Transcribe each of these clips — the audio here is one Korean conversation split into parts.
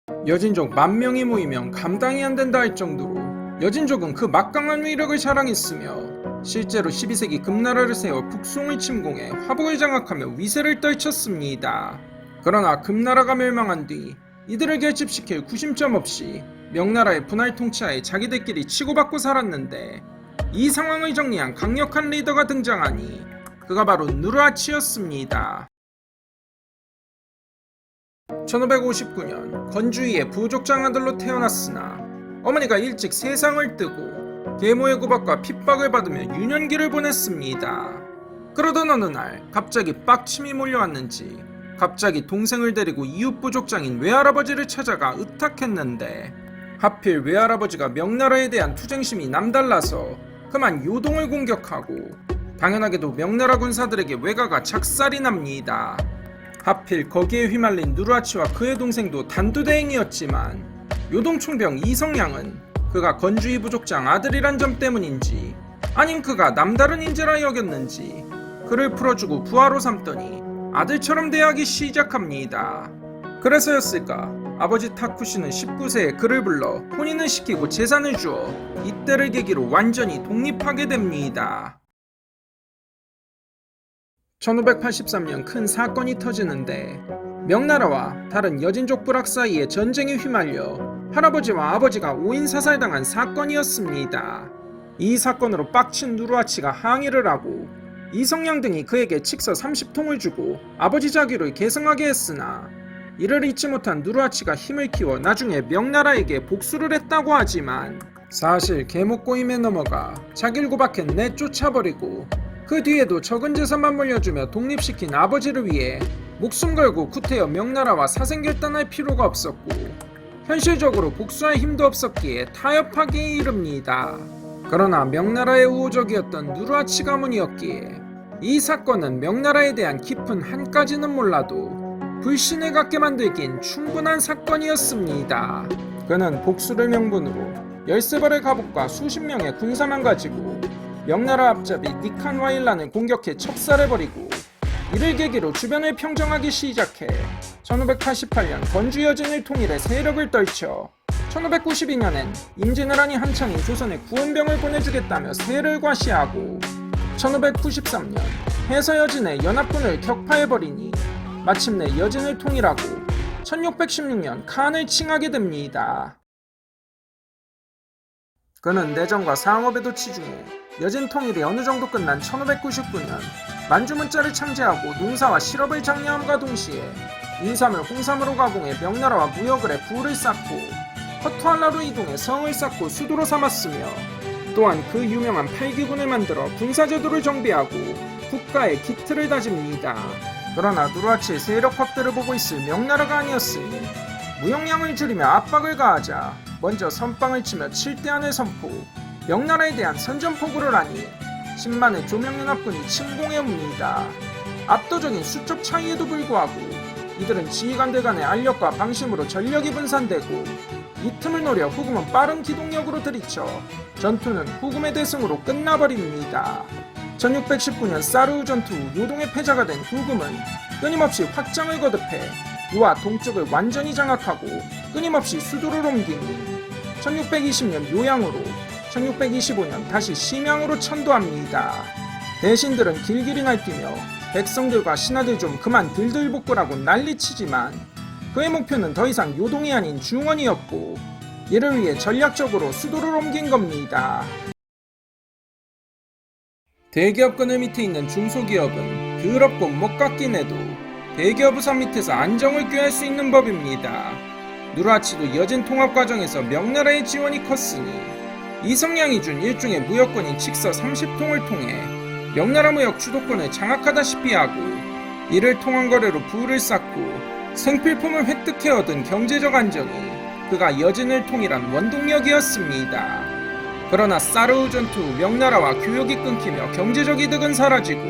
여진족 10,000명이 모이면 감당이 안 된다 할 정도로 여진족은 그 막강한 위력을 자랑했으며 실제로 12세기 금나라를 세워 북송을 침공해 화북을 장악하며 위세를 떨쳤습니다. 그러나 금나라가 멸망한 뒤 이들을 결집시킬 구심점 없이 명나라의 분할 통치하에 자기들끼리 치고받고 살았는데, 이 상황을 정리한 강력한 리더가 등장하니 그가 바로 누르하치였습니다. 1559년 건주이의 부족장 아들로 태어났으나 어머니가 일찍 세상을 뜨고 계모의 구박과 핍박을 받으며 유년기를 보냈습니다. 그러던 어느 날 갑자기 빡침이 몰려왔는지 갑자기 동생을 데리고 이웃 부족장인 외할아버지를 찾아가 의탁했는데, 하필 외할아버지가 명나라에 대한 투쟁심이 남달라서 그만 요동을 공격하고 당연하게도 명나라 군사들에게 왜가가 작살이 납니다. 하필 거기에 휘말린 누르하치와 그의 동생도 단두대행이었지만 요동총병 이성량은 그가 건주이 부족장 아들이란 점 때문인지 아님 그가 남다른 인재라 여겼는지 그를 풀어주고 부하로 삼더니 아들처럼 대하기 시작합니다. 그래서였을까 아버지 타쿠시는 19세에 그를 불러 혼인을 시키고 재산을 주어 이때를 계기로 완전히 독립하게 됩니다. 1583년 큰 사건이 터지는데, 명나라와 다른 여진족 부락 사이에 전쟁에 휘말려 할아버지와 아버지가 오인사살당한 사건이었습니다. 이 사건으로 빡친 누르하치가 항의를 하고 이성량 등이 그에게 칙서 30통을 주고 아버지 자기를 계승하게 했으나, 이를 잊지 못한 누르하치가 힘을 키워 나중에 명나라에게 복수를 했다고 하지만 사실 계목고임에 넘어가 자기를 구박해 내쫓아버리고 그 뒤에도 적은 재산만 물려주며 독립시킨 아버지를 위해 목숨 걸고 구태여 명나라와 사생결단할 필요가 없었고 현실적으로 복수할 힘도 없었기에 타협하기에 이릅니다. 그러나 명나라의 우호적이었던 누르하치 가문이었기에 이 사건은 명나라에 대한 깊은 한까지는 몰라도 불신을 갖게 만들긴 충분한 사건이었습니다. 그는 복수를 명분으로 13벌의 갑옷과 수십 명의 군사만 가지고 명나라 앞잡이 니칸와일란을 공격해 척살해버리고, 이를 계기로 주변을 평정하기 시작해 1588년 건주 여진을 통일해 세력을 떨쳐 1592년엔 임진왜란이 한창인 조선에 구원병을 보내주겠다며 세를 과시하고 1593년 해서여진의 연합군을 격파해버리니 마침내 여진을 통일하고 1616년 칸을 칭하게 됩니다. 그는 내정과 상업에도 치중해 여진 통일이 어느 정도 끝난 1599년 만주문자를 창제하고 농사와 실업을 장려함과 동시에 인삼을 홍삼으로 가공해 명나라와 무역을 해 부를 쌓고 허투알라로 이동해 성을 쌓고 수도로 삼았으며, 또한 그 유명한 팔기군을 만들어 군사제도를 정비하고 국가의 기틀을 다집니다. 그러나 누르하치의 세력 확대를 보고 있을 명나라가 아니었으니 무역량을 줄이며 압박을 가하자 먼저 선빵을 치며 7대안을 선포, 명나라에 대한 선전포고를 하니 10만의 조명연합군이 침공해옵니다. 압도적인 수적 차이에도 불구하고 이들은 지휘관들 간의 알력과 방심으로 전력이 분산되고 이 틈을 노려 후금은 빠른 기동력으로 들이쳐 전투는 후금의 대승으로 끝나버립니다. 1619년 사르우 전투 후 요동의 패자가 된 후금은 끊임없이 확장을 거듭해 유화 동쪽을 완전히 장악하고 끊임없이 수도를 옮기니 1620년 요양으로 1625년 다시 심양으로 천도합니다. 대신들은 길길이 날뛰며 백성들과 신하들 좀 그만 들들볶으라고 난리치지만 그의 목표는 더 이상 요동이 아닌 중원이었고, 이를 위해 전략적으로 수도를 옮긴 겁니다. 대기업권을 밑에 있는 중소기업은 더럽고 못 깎긴 해도 대기업 우산 밑에서 안정을 꾀할 수 있는 법입니다. 누르하치도 여진 통합 과정에서 명나라의 지원이 컸으니 이성량이 준 일종의 무역권인 칙서 30통을 통해 명나라 무역 주도권을 장악하다시피 하고, 이를 통한 거래로 부를 쌓고 생필품을 획득해 얻은 경제적 안정이 그가 여진을 통일한 원동력이었습니다. 그러나 사르우 전투 후 명나라와 교역이 끊기며 경제적 이득은 사라지고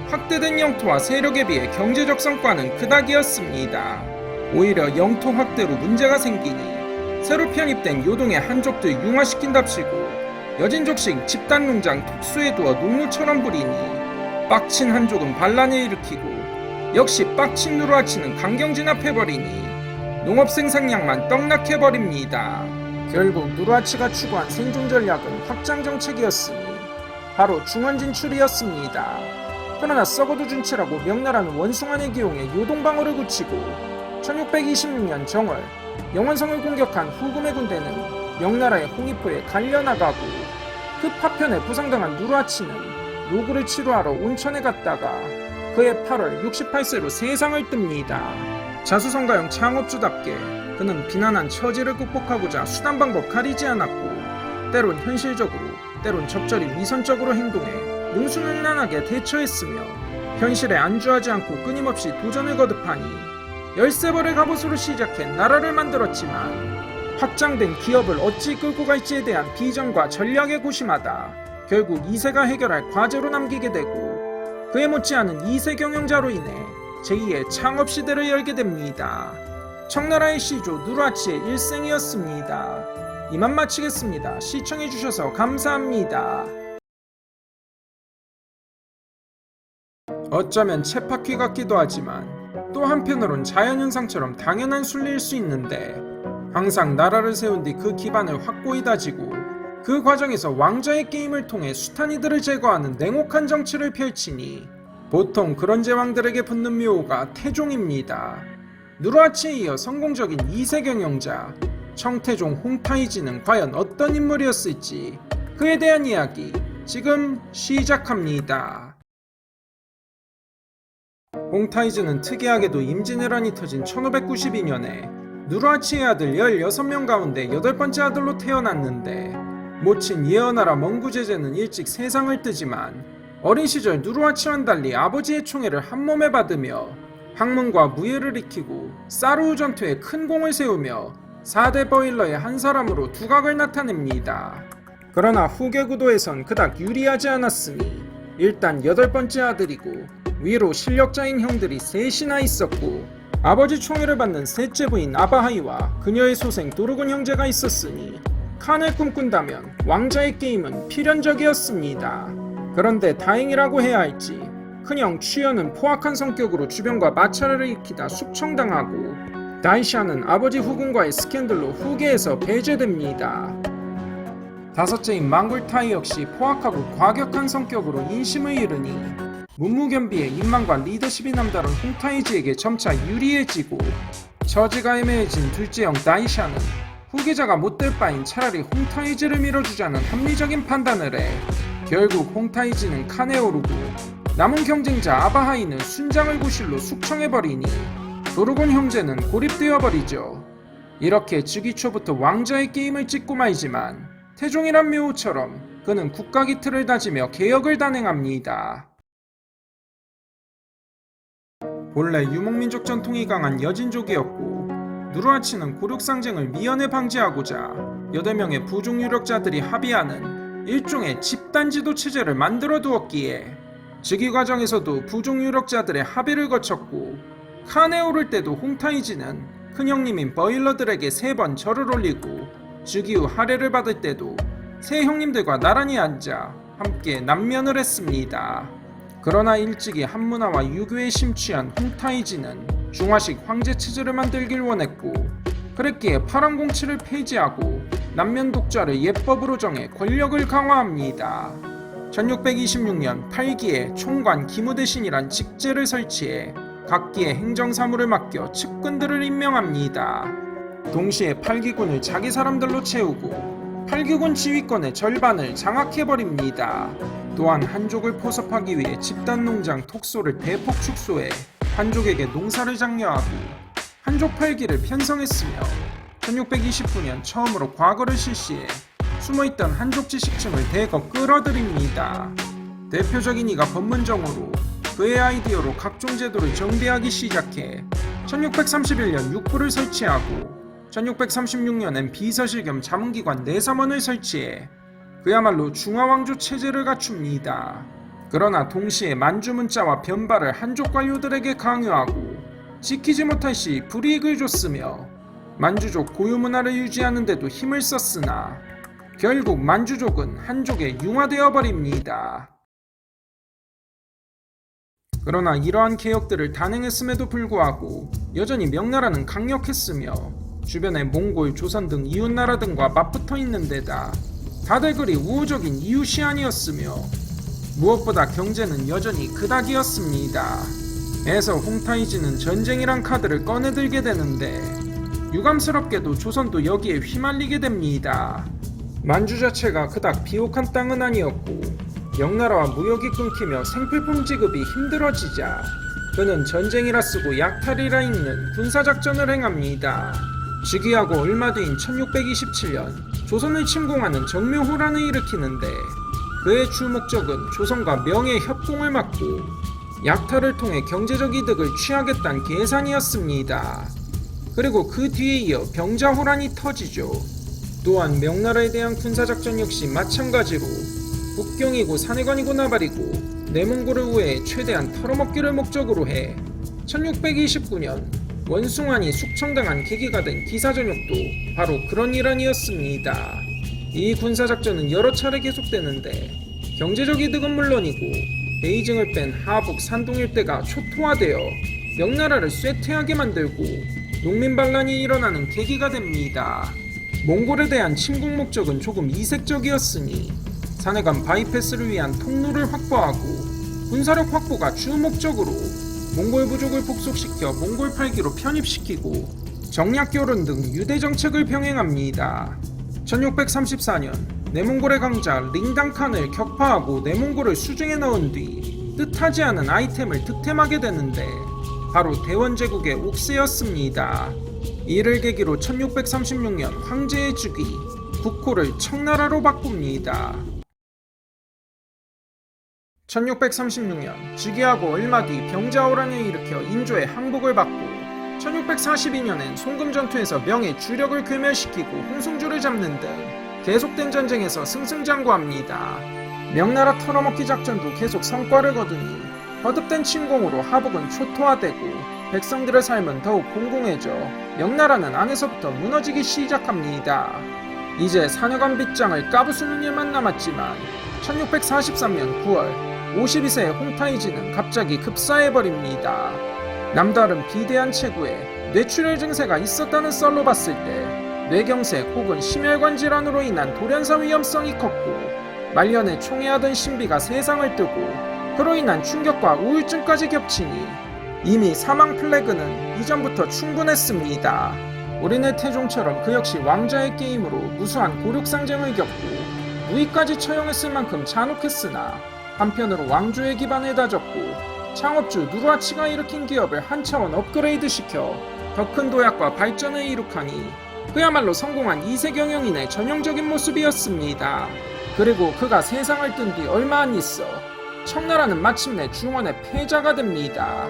확대된 영토와 세력에 비해 경제적 성과는 그닥이었습니다. 오히려 영토 확대로 문제가 생기니 새로 편입된 요동의 한족들 융화시킨답시고 여진족식 집단농장 특수에 두어 농무처럼 부리니 빡친 한족은 반란을 일으키고 역시 빡친 누르하치는 강경 진압해버리니 농업 생산량만 떡락해버립니다. 결국 누르하치가 추구한 생존 전략은 확장 정책이었으니 바로 중원 진출이었습니다. 그러나 썩어도 준치라고 명나라는 원숭아를 기용해 요동방어를 굳히고 1626년 정월 영원성을 공격한 후금의 군대는 명나라의 홍위포에 갈려나가고 그 파편에 부상당한 누르하치는 노구를 치료하러 온천에 갔다가 그해 8월 68세로 세상을 뜹니다. 자수성가형 창업주답게 그는 비난한 처지를 극복하고자 수단 방법 가리지 않았고 때론 현실적으로 때론 적절히 위선적으로 행동해 능수능란하게 대처했으며 현실에 안주하지 않고 끊임없이 도전을 거듭하니 13벌의 갑옷으로 시작해 나라를 만들었지만 확장된 기업을 어찌 끌고 갈지에 대한 비전과 전략에 고심하다 결국 2세가 해결할 과제로 남기게 되고 그에 못지않은 2세 경영자로 인해 제2의 창업시대를 열게 됩니다. 청나라의 시조 누르하치의 일생이었습니다. 이만 마치겠습니다. 시청해주셔서 감사합니다. 어쩌면 쳇바퀴 같기도 하지만 또 한편으론 자연현상처럼 당연한 순리일 수 있는데 항상 나라를 세운 뒤 그 기반을 확고히 다지고 그 과정에서 왕자의 게임을 통해 수탄이들을 제거하는 냉혹한 정치를 펼치니 보통 그런 제왕들에게 붙는 묘호가 태종입니다. 누르하치에 이어 성공적인 2세 경영자 청태종 홍타이지는 과연 어떤 인물이었을지 그에 대한 이야기 지금 시작합니다. 홍타이지는 특이하게도 임진왜란이 터진 1592년에 누르하치의 아들 16명 가운데 8번째 아들로 태어났는데 모친 예언나라 멍구제제는 일찍 세상을 뜨지만 어린 시절 누르하치와는 달리 아버지의 총애를 한몸에 받으며 학문과 무예를 익히고 사르우 전투에 큰 공을 세우며 4대 버일러의 한 사람으로 두각을 나타냅니다. 그러나 후계 구도에선 그닥 유리하지 않았으니 일단 8번째 아들이고 위로 실력자인 형들이 셋이나 있었고 아버지 총애를 받는 셋째 부인 아바하이와 그녀의 소생 도르군 형제가 있었으니 칸을 꿈꾼다면 왕자의 게임은 필연적이었습니다. 그런데 다행이라고 해야 할지 큰형 취연은 포악한 성격으로 주변과 마찰을 일으키다 숙청당하고 다이샤는 아버지 후군과의 스캔들로 후계에서 배제됩니다. 다섯째인 망굴타이 역시 포악하고 과격한 성격으로 인심을 잃으니 문무견비의 인망과 리더십이 남다른 홍타이지에게 점차 유리해지고 처지가 애매해진 둘째 형 다이샤는 후계자가 못될 바인 차라리 홍타이지를 밀어주자는 합리적인 판단을 해 결국 홍타이지는 칸에 오르고 남은 경쟁자 아바하이는 순장을 구실로 숙청해버리니 도르곤 형제는 고립되어버리죠. 이렇게 즉위 초부터 왕자의 게임을 찍고 말지만 태종이란 묘호처럼 그는 국가기 틀을 다지며 개혁을 단행합니다. 본래 유목민족 전통이 강한 여진족이었고 누르하치는 고륙상쟁을 미연에 방지하고자 8명의 부족 유력자들이 합의하는 일종의 집단지도 체제를 만들어 두었기에 즉위 과정에서도 부족 유력자들의 합의를 거쳤고 칸에 오를 때도 홍타이지는 큰형님인 버일러들에게 3번 절을 올리고 즉위 후 할애를 받을 때도 세 형님들과 나란히 앉아 함께 난면을 했습니다. 그러나 일찍이 한문화와 유교에 심취한 홍타이지는 중화식 황제 체제를 만들길 원했고 그랬기에 파랑공치를 폐지하고 남면 독자를 예법으로 정해 권력을 강화합니다. 1626년 8기에 총관 기무대신이란 직제를 설치해 각기의 행정사무를 맡겨 측근들을 임명합니다. 동시에 8기군을 자기 사람들로 채우고 8기군 지휘권의 절반을 장악해버립니다. 또한 한족을 포섭하기 위해 집단농장 톡소를 대폭 축소해 한족에게 농사를 장려하고 한족 8기를 편성했으며 1629년 처음으로 과거를 실시해 숨어있던 한족 지식층을 대거 끌어들입니다. 대표적인 이가 법문정으로 그의 아이디어로 각종 제도를 정비하기 시작해 1631년 육부를 설치하고 1636년엔 비서실 겸 자문기관 내사원을 설치해 그야말로 중화왕조 체제를 갖춥니다. 그러나 동시에 만주문자와 변발을 한족 관료들에게 강요하고 지키지 못할 시 불이익을 줬으며 만주족 고유문화를 유지하는 데도 힘을 썼으나 결국 만주족은 한족에 융화되어 버립니다. 그러나 이러한 개혁들을 단행했음에도 불구하고 여전히 명나라는 강력했으며 주변의 몽골, 조선 등 이웃나라 등과 맞붙어 있는 데다 다들 그리 우호적인 이웃이 아니었으며 무엇보다 경제는 여전히 그닥이었습니다. 에서 홍타이지는 전쟁이란 카드를 꺼내들게 되는데 유감스럽게도 조선도 여기에 휘말리게 됩니다. 만주 자체가 그닥 비옥한 땅은 아니었고 명나라와 무역이 끊기며 생필품 지급이 힘들어지자 그는 전쟁이라 쓰고 약탈이라 읽는 군사작전을 행합니다. 즉위하고 얼마 뒤인 1627년 조선을 침공하는 정묘호란을 일으키는데 그의 주 목적은 조선과 명의 협공을 막고 약탈을 통해 경제적 이득을 취하겠다는 계산이었습니다. 그리고 그 뒤에 이어 병자호란이 터지죠. 또한 명나라에 대한 군사작전 역시 마찬가지로 북경이고 산해관이고 나발이고 내몽골을 우회해 최대한 털어먹기를 목적으로 해 1629년 원숭안이 숙청당한 계기가 된 기사전역도 바로 그런 일환이었습니다. 이 군사작전은 여러 차례 계속되는데 경제적 이득은 물론이고 베이징을 뺀 하북, 산동 일대가 초토화되어 명나라를 쇠퇴하게 만들고 농민반란이 일어나는 계기가 됩니다. 몽골에 대한 침공 목적은 조금 이색적이었으니 산해관 바이패스를 위한 통로를 확보하고 군사력 확보가 주 목적으로 몽골 부족을 복속시켜 몽골 팔기로 편입시키고 정략교련 등 유대 정책을 병행합니다. 1634년 내몽골의 강자 링당칸을 격파하고 내몽골을 수중에 넣은 뒤 뜻하지 않은 아이템을 득템하게 되는데 바로 대원제국의 옥새였습니다. 이를 계기로 1636년 황제의 즉위, 국호를 청나라로 바꿉니다. 1636년 즉위하고 얼마 뒤 병자호란을 일으켜 인조의 항복을 받고 1642년엔 송금전투에서 명의 주력을 괴멸시키고 홍승주를 잡는 등 계속된 전쟁에서 승승장구합니다. 명나라 털어먹기 작전도 계속 성과를 거두니 거듭된 침공으로 하북은 초토화되고 백성들의 삶은 더욱 공공해져 명나라는 안에서부터 무너지기 시작합니다. 이제 산해관 빗장을 까부수는 일만 남았지만 1643년 9월 52세의 홍타이지는 갑자기 급사해버립니다. 남다른 비대한 체구에 뇌출혈 증세가 있었다는 썰로 봤을 때 뇌경색 혹은 심혈관 질환으로 인한 돌연사 위험성이 컸고 말년에 총애하던 신비가 세상을 뜨고 그로 인한 충격과 우울증까지 겹치니 이미 사망 플래그는 이전부터 충분했습니다. 우리네 태종처럼 그 역시 왕자의 게임으로 무수한 고륙상쟁을 겪고 무위까지 처형했을 만큼 잔혹했으나 한편으로 왕조의 기반을 다졌고 창업주 누르하치가 일으킨 기업을 한 차원 업그레이드시켜 더 큰 도약과 발전을 이룩하니 그야말로 성공한 이세경영인의 전형적인 모습이었습니다. 그리고 그가 세상을 뜬 뒤 얼마 안 있어 청나라는 마침내 중원의 패자가 됩니다.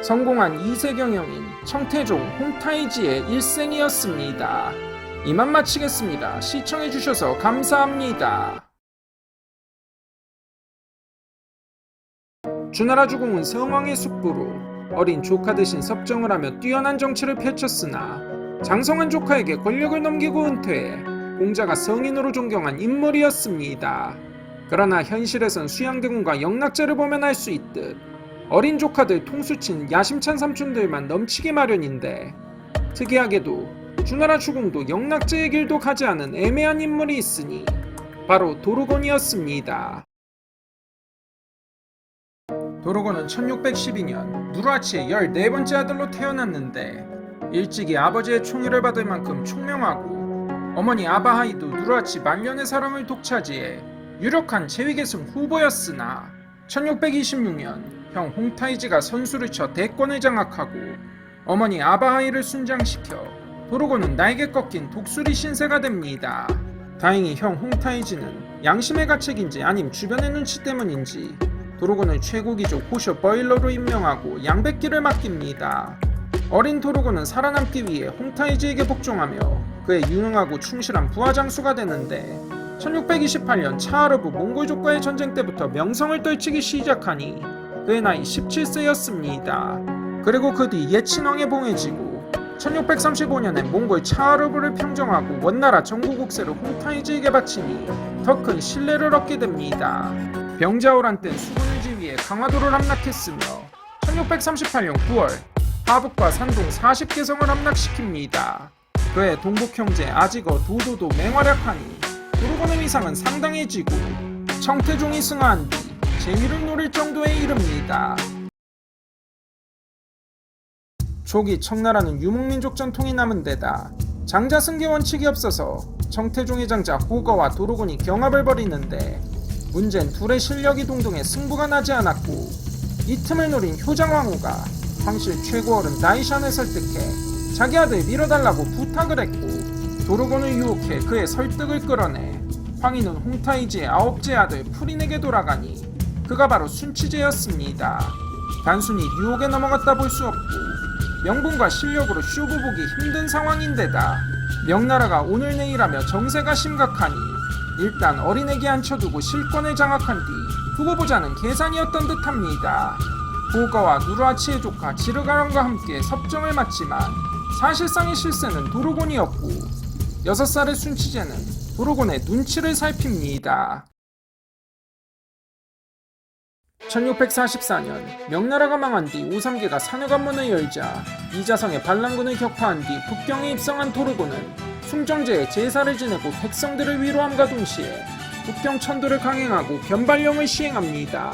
성공한 이세경영인 청태종 홍타이지의 일생이었습니다. 이만 마치겠습니다. 시청해주셔서 감사합니다. 주나라 주공은 성왕의 숙부로 어린 조카 대신 섭정을 하며 뛰어난 정치를 펼쳤으나 장성한 조카에게 권력을 넘기고 은퇴해 공자가 성인으로 존경한 인물이었습니다. 그러나 현실에선 수양대군과 영락제를 보면 알 수 있듯 어린 조카들 통수친 야심찬 삼촌들만 넘치기 마련인데 특이하게도 주나라 주공도 영락제의 길도 가지 않은 애매한 인물이 있으니 바로 도르곤이었습니다. 도르곤은 1612년 누르하치의 14번째 아들로 태어났는데 일찍이 아버지의 총애를 받을 만큼 총명하고 어머니 아바하이도 누르하치 말년의 사랑을 독차지해 유력한 재위계승 후보였으나 1626년 형 홍타이지가 선수를 쳐 대권을 장악하고 어머니 아바하이를 순장시켜 도르곤은 날개 꺾인 독수리 신세가 됩니다. 다행히 형 홍타이지는 양심의 가책인지 아님 주변의 눈치 때문인지 도르곤을 최고 귀족 호쇼 버일러로 임명하고 양백기를 맡깁니다. 어린 도르곤은 살아남기 위해 홍타이지에게 복종하며 그의 유능하고 충실한 부하장수가 되는데 1628년 차하르부 몽골족과의 전쟁 때부터 명성을 떨치기 시작하니 그의 나이 17세였습니다. 그리고 그 뒤 예친왕에 봉해지고 1635년에 몽골 차하르부를 평정하고 원나라 전국 국세를 홍타이지에게 바치니 더 큰 신뢰를 얻게 됩니다. 병자호란 때 수군을 지휘해 강화도를 함락했으며 1638년 9월 하북과 산동 40개성을 함락시킵니다. 그의 동복 형제 아지거 도도도 맹활약하니 도르곤의 위상은 상당해지고 청태종이 승하한 뒤 재위를 노릴 정도에 이릅니다. 조기 청나라는 유목민족 전통이 남은 데다 장자승계 원칙이 없어서 청태종의 장자 호거와 도르곤이 경합을 벌이는데 문제는 둘의 실력이 동등해 승부가 나지 않았고 이 틈을 노린 효장왕후가 황실 최고어른 나이샨을 설득해 자기 아들 밀어달라고 부탁을 했고 도르곤을 유혹해 그의 설득을 끌어내 황희는 홍타이지의 9째 아들 프린에게 돌아가니 그가 바로 순치제였습니다. 단순히 유혹에 넘어갔다 볼 수 없고 명분과 실력으로 쇼부 보기 힘든 상황인데다 명나라가 오늘 내일하며 정세가 심각하니 일단 어린애기 앉혀두고 실권을 장악한 뒤 두고 보자는 계산이었던 듯합니다. 호거와 누르하치의 조카 지르가랑과 함께 섭정을 맡지만 사실상의 실세는 도르곤이었고 6살의 순치제는 도르곤의 눈치를 살핍니다. 1644년 명나라가 망한 뒤 오삼계가 산여관문을 열자 이자성의 반란군을 격파한 뒤 북경에 입성한 도르곤은 숭정제에 제사를 지내고 백성들을 위로함과 동시에 북경 천도를 강행하고 변발령을 시행합니다.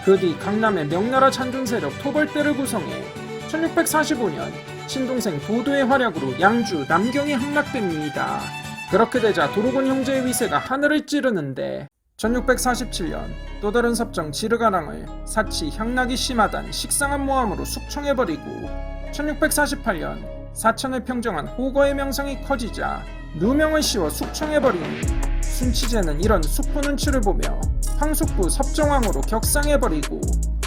그 뒤 강남의 명나라 찬존 세력 토벌대를 구성해 1645년 친동생 도도의 활약으로 양주, 남경이 함락됩니다. 그렇게 되자 도르곤 형제의 위세가 하늘을 찌르는데 1647년 또 다른 섭정 지르가랑을 사치 향락이 심하단 식상한 모함으로 숙청해버리고 1648년 사천을 평정한 호거의 명성이 커지자 누명을 씌워 숙청해버리니 순치제는 이런 숙부 눈치를 보며 황숙부 섭정왕으로 격상해버리고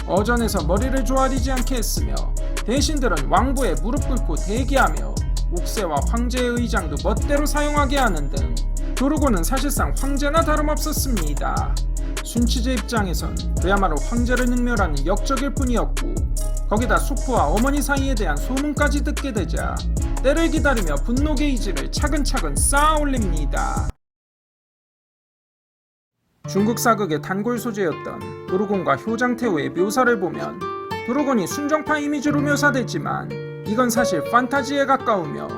어전에서 머리를 조아리지 않게 했으며 대신들은 왕부에 무릎 꿇고 대기하며 옥새와 황제의 의장도 멋대로 사용하게 하는 등 도르곤은 사실상 황제나 다름없었습니다. 순치제 입장에선 그야말로 황제를 능멸하는 역적일 뿐이었고 거기다 숙부와 어머니 사이에 대한 소문까지 듣게 되자 때를 기다리며 분노 게이지를 차근차근 쌓아 올립니다. 중국 사극의 단골 소재였던 도르곤과 효장태후의 묘사를 보면 도르곤이 순정파 이미지로 묘사되지만 이건 사실 판타지에 가까우며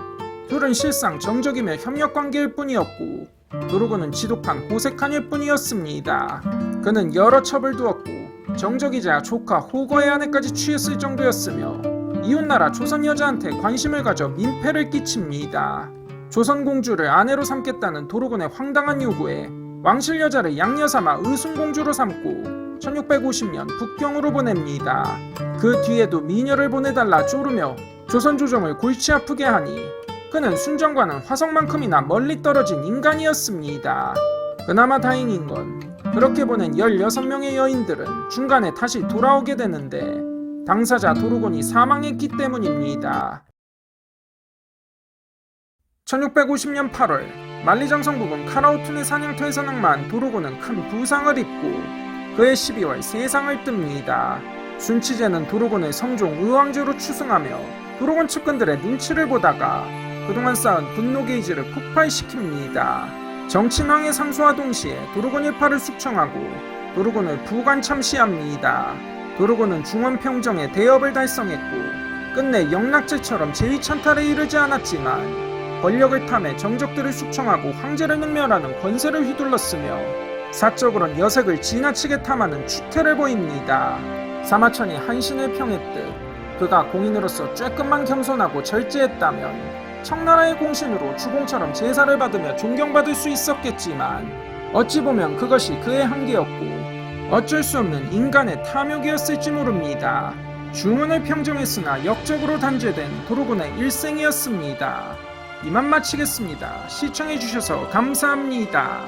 둘은 실상 정적이며 협력관계일 뿐이었고 도르곤은 지독한 호색한일 뿐이었습니다. 그는 여러 첩을 두었고 정적이자 조카 호거의 아내까지 취했을 정도였으며 이웃나라 조선 여자한테 관심을 가져 민폐를 끼칩니다. 조선 공주를 아내로 삼겠다는 도르곤의 황당한 요구에 왕실 여자를 양녀 삼아 의순공주로 삼고 1650년 북경으로 보냅니다. 그 뒤에도 미녀를 보내달라 쪼르며 조선 조정을 골치 아프게 하니 그는 순정과는 화성만큼이나 멀리 떨어진 인간이었습니다. 그나마 다행인 건 그렇게 보낸 16명의 여인들은 중간에 다시 돌아오게 되는데 당사자 도르곤이 사망했기 때문입니다. 1650년 8월 만리장성 부근 카라우툰의 사냥터에서 낭만 도르곤은 큰 부상을 입고 그해 12월 세상을 뜹니다. 순치제는 도르곤을 성종 의왕제로 추승하며 도르곤 측근들의 눈치를 보다가 그동안 쌓은 분노 게이지를 폭발시킵니다. 정친왕의 상소와 동시에 도르곤 일파를 숙청하고 도르곤을 부관 참시합니다. 도르곤은 중원평정에 대업을 달성했고 끝내 영락제처럼 제위찬탈에 이르지 않았지만 권력을 탐해 정적들을 숙청하고 황제를 능멸하는 권세를 휘둘렀으며 사적으론 여색을 지나치게 탐하는 추태를 보입니다. 사마천이 한신을 평했듯 그가 공인으로서 쬐끔만 겸손하고 절제했다면 청나라의 공신으로 주공처럼 제사를 받으며 존경받을 수 있었겠지만 어찌 보면 그것이 그의 한계였고 어쩔 수 없는 인간의 탐욕이었을지 모릅니다. 주문을 평정했으나 역적으로 단죄된 도르곤의 일생이었습니다. 이만 마치겠습니다. 시청해주셔서 감사합니다.